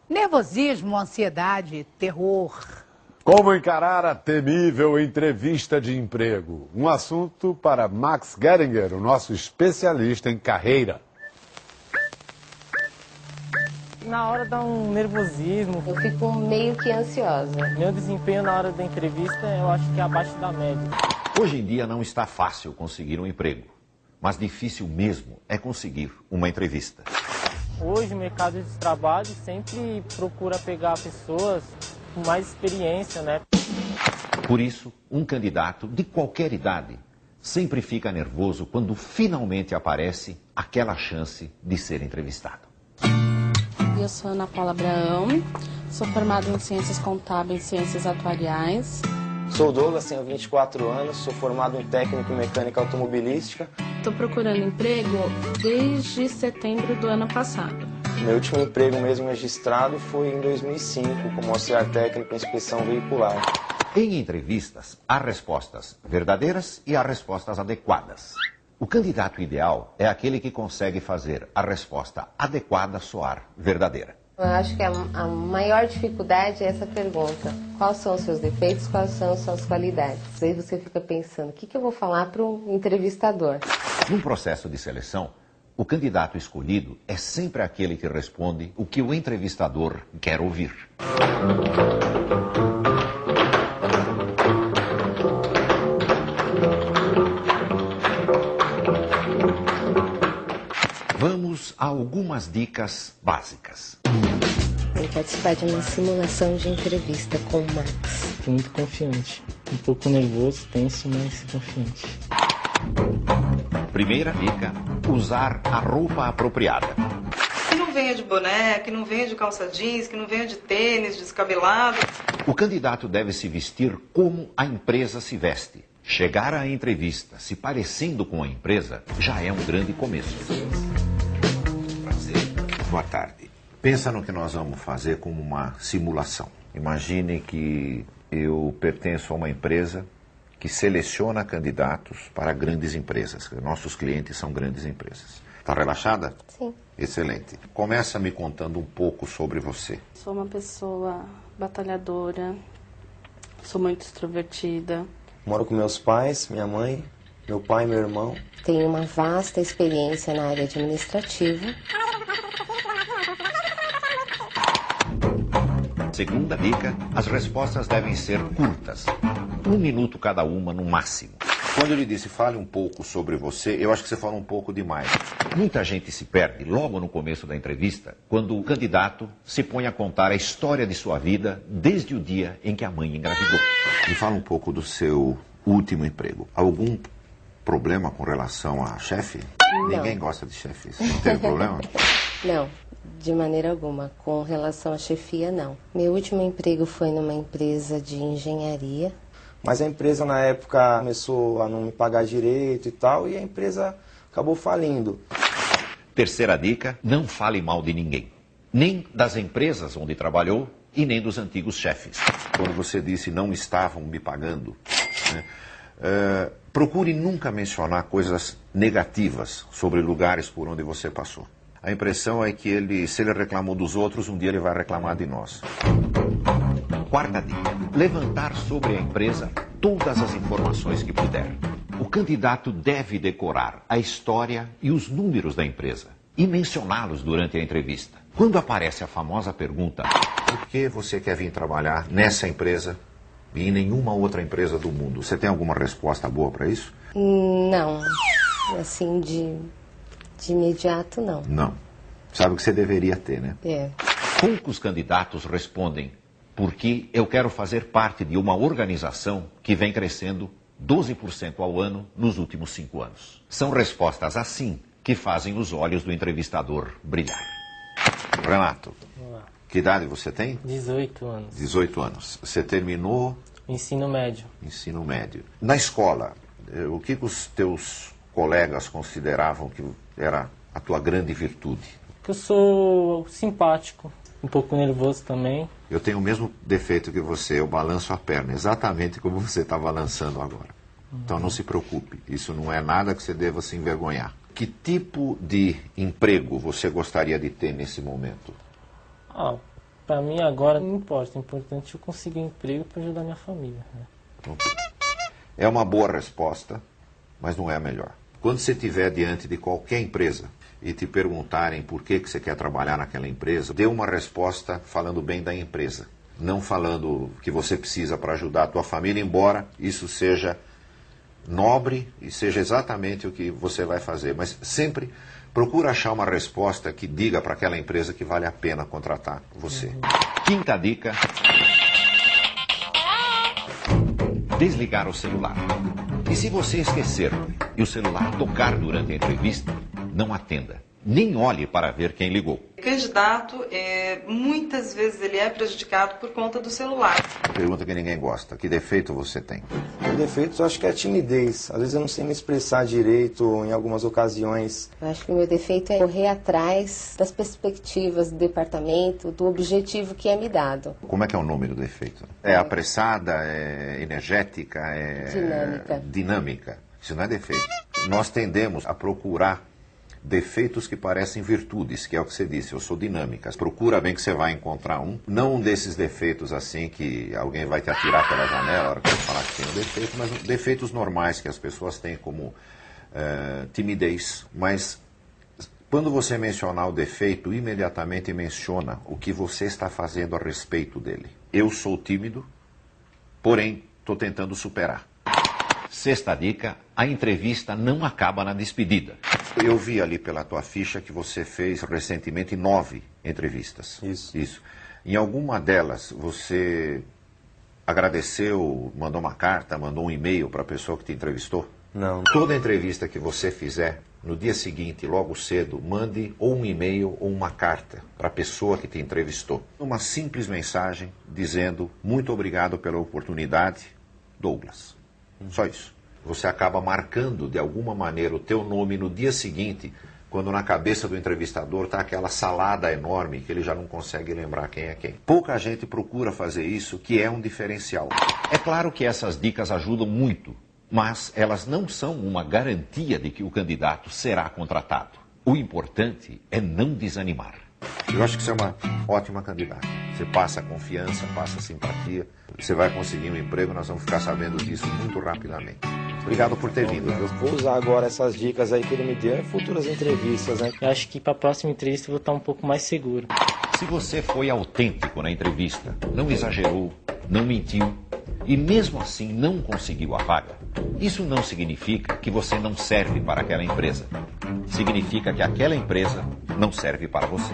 Nervosismo, ansiedade, terror. Como encarar a temível entrevista de emprego? Um assunto para Max Geringer, o nosso especialista em carreira. Na hora dá um nervosismo. Eu fico meio que ansiosa. Meu desempenho na hora da entrevista eu acho que é abaixo da média. Hoje em dia não está fácil conseguir um emprego, mas difícil mesmo é conseguir uma entrevista. Hoje o mercado de trabalho sempre procura pegar pessoas com mais experiência, né? Por isso, um candidato de qualquer idade sempre fica nervoso quando finalmente aparece aquela chance de ser entrevistado. Eu sou Ana Paula Abraão, sou formada em Ciências Contábeis e Ciências Atuariais. Sou Douglas, tenho 24 anos, sou formado em técnico em mecânica automobilística. Estou procurando emprego desde setembro do ano passado. Meu último emprego mesmo registrado foi em 2005, como auxiliar técnico em inspeção veicular. Em entrevistas, há respostas verdadeiras e há respostas adequadas. O candidato ideal é aquele que consegue fazer a resposta adequada soar verdadeira. Eu acho que a maior dificuldade é essa pergunta. Quais são os seus defeitos, quais são as suas qualidades? Aí você fica pensando, o que eu vou falar para um entrevistador? Num processo de seleção, o candidato escolhido é sempre aquele que responde o que o entrevistador quer ouvir. Vamos a algumas dicas básicas. Vou participar de uma simulação de entrevista com o Max. Estou muito confiante. Um pouco nervoso, tenso, mas confiante. Primeira dica, usar a roupa apropriada. Que não venha de boné, que não venha de calça jeans, que não venha de tênis, descabelado. O candidato deve se vestir como a empresa se veste. Chegar à entrevista se parecendo com a empresa já é um grande começo. Prazer. Boa tarde. Pensa no que nós vamos fazer como uma simulação. Imagine que eu pertenço a uma empresa que seleciona candidatos para grandes empresas. Nossos clientes são grandes empresas. Está relaxada? Sim. Excelente. Começa me contando um pouco sobre você. Sou uma pessoa batalhadora, sou muito extrovertida. Moro com meus pais, minha mãe, meu pai e meu irmão. Tenho uma vasta experiência na área administrativa. Segunda dica, as respostas devem ser curtas. 1 minuto cada uma no máximo. Quando eu lhe disse fale um pouco sobre você, eu acho que você fala um pouco demais. Muita gente se perde logo no começo da entrevista, quando o candidato se põe a contar a história de sua vida desde o dia em que a mãe engravidou. Me fala um pouco do seu último emprego. Algum problema com relação a chefe? Não. Ninguém gosta de chefes. Não teve problema? Não, de maneira alguma. Com relação à chefia, não. Meu último emprego foi numa empresa de engenharia. Mas a empresa na época começou a não me pagar direito e tal, e a empresa acabou falindo. Terceira dica, não fale mal de ninguém. Nem das empresas onde trabalhou e nem dos antigos chefes. Quando você disse não estavam me pagando, né, procure nunca mencionar coisas negativas sobre lugares por onde você passou. A impressão é que se ele reclamou dos outros, um dia ele vai reclamar de nós. Quarta dica, levantar sobre a empresa todas as informações que puder. O candidato deve decorar a história e os números da empresa e mencioná-los durante a entrevista. Quando aparece a famosa pergunta, por que você quer vir trabalhar nessa empresa e em nenhuma outra empresa do mundo? Você tem alguma resposta boa para isso? Não, assim de imediato não. Não. Sabe o que você deveria ter, né? É. Poucos candidatos respondem porque eu quero fazer parte de uma organização que vem crescendo 12% ao ano nos últimos 5 anos. São respostas assim que fazem os olhos do entrevistador brilhar. Renato, que idade você tem? 18 anos. 18 anos. Você terminou? Ensino médio. Ensino médio. Na escola, o que os teus colegas consideravam que era a tua grande virtude? Que eu sou simpático, um pouco nervoso também. Eu tenho o mesmo defeito que você, eu balanço a perna, exatamente como você está balançando agora. Então não se preocupe, isso não é nada que você deva se envergonhar. Que tipo de emprego você gostaria de ter nesse momento? Para mim agora não importa, o importante é eu conseguir um emprego para ajudar minha família. Né? É uma boa resposta, mas não é a melhor. Quando você estiver diante de qualquer empresa e te perguntarem por que você quer trabalhar naquela empresa, dê uma resposta falando bem da empresa, não falando que você precisa para ajudar a tua família, embora isso seja nobre e seja exatamente o que você vai fazer. Mas sempre procura achar uma resposta que diga para aquela empresa que vale a pena contratar você. Quinta dica: desligar o celular. E se você esquecer e o celular tocar durante a entrevista, não atenda. Nem olhe para ver quem ligou. O candidato, muitas vezes ele é prejudicado por conta do celular. Pergunta que ninguém gosta: que defeito você tem? Meu defeito eu acho que é a timidez. Às vezes eu não sei me expressar direito em algumas ocasiões. Eu acho que o meu defeito é correr atrás das perspectivas do departamento, do objetivo que é me dado. Como é que é o nome do defeito? É apressada, é energética, é dinâmica. Isso não é defeito. Nós tendemos a procurar defeitos que parecem virtudes, que é o que você disse, eu sou dinâmica. Procura bem que você vai encontrar um. Não um desses defeitos assim que alguém vai te atirar pela janela na hora que você falar que tem um defeito, mas defeitos normais que as pessoas têm, como timidez. Mas quando você mencionar o defeito, imediatamente menciona o que você está fazendo a respeito dele. Eu sou tímido, porém estou tentando superar. Sexta dica: a entrevista não acaba na despedida. Eu vi ali pela tua ficha que você fez recentemente 9 entrevistas. Isso. Em alguma delas você agradeceu, mandou uma carta, mandou um e-mail para a pessoa que te entrevistou? Não. Toda entrevista que você fizer, no dia seguinte, logo cedo, mande ou um e-mail ou uma carta para a pessoa que te entrevistou. Uma simples mensagem dizendo: muito obrigado pela oportunidade, Douglas. Só isso. Você acaba marcando de alguma maneira o teu nome no dia seguinte, quando na cabeça do entrevistador está aquela salada enorme que ele já não consegue lembrar quem é quem. Pouca gente procura fazer isso, que é um diferencial. É claro que essas dicas ajudam muito, mas elas não são uma garantia de que o candidato será contratado. O importante é não desanimar. Eu acho que você é uma ótima candidata. Você passa confiança, passa simpatia, você vai conseguir um emprego, nós vamos ficar sabendo disso muito rapidamente. Obrigado por ter vindo. Eu vou usar agora essas dicas aí que ele me deu em futuras entrevistas, né? Eu acho que para a próxima entrevista eu vou estar um pouco mais seguro. Se você foi autêntico na entrevista, não exagerou, não mentiu e mesmo assim não conseguiu a vaga, isso não significa que você não serve para aquela empresa. Significa que aquela empresa não serve para você.